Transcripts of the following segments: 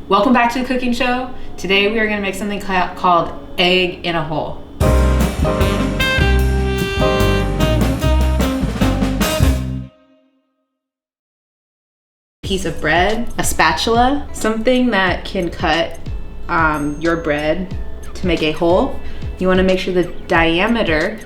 Welcome back to the cooking show. Today we are gonna make something called egg in a hole. Piece of bread, a spatula, something that can cut your bread to make a hole. You wanna make sure the diameter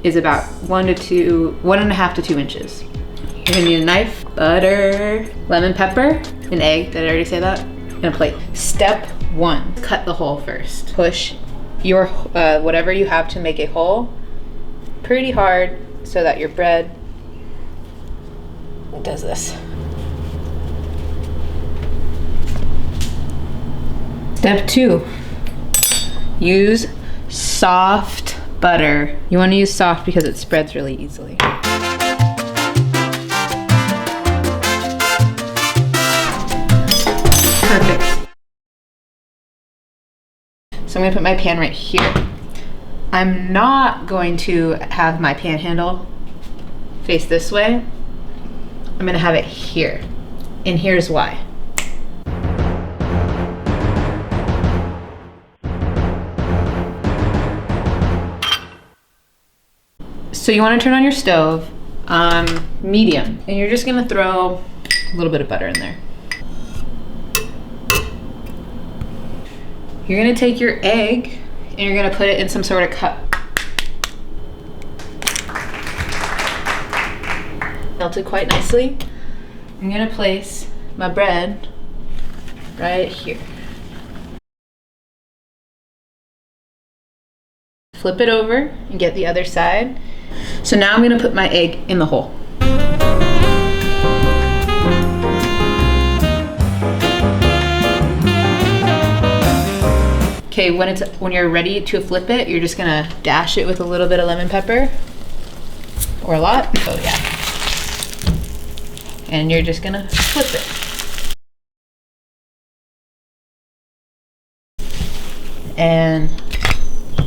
is about 1.5 to 2 inches. You're gonna need a knife, butter, lemon pepper, an egg, did I already say that? And a plate. Step 1, cut the hole first. Push your, whatever you have to make a hole pretty hard so that your bread does this. Step 2, use soft butter. You wanna use soft because it spreads really easily. Perfect. So I'm gonna put my pan right here. I'm not going to have my pan handle face this way. I'm gonna have it here. And here's why. So you wanna turn on your stove, medium, and you're just gonna throw a little bit of butter in there. You're gonna take your egg and you're gonna put it in some sort of cup. Melted quite nicely. I'm gonna place my bread right here. Flip it over and get the other side. So now I'm gonna put my egg in the hole. Okay, when you're ready to flip it, you're just gonna dash it with a little bit of lemon pepper, or a lot. Oh yeah. And you're just gonna flip it. And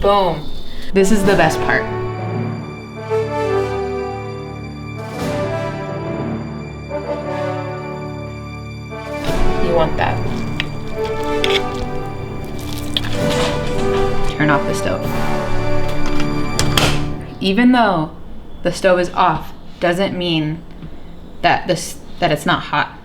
boom. This is the best part. You want that. Turn off the stove. Even though the stove is off, doesn't mean that it's not hot.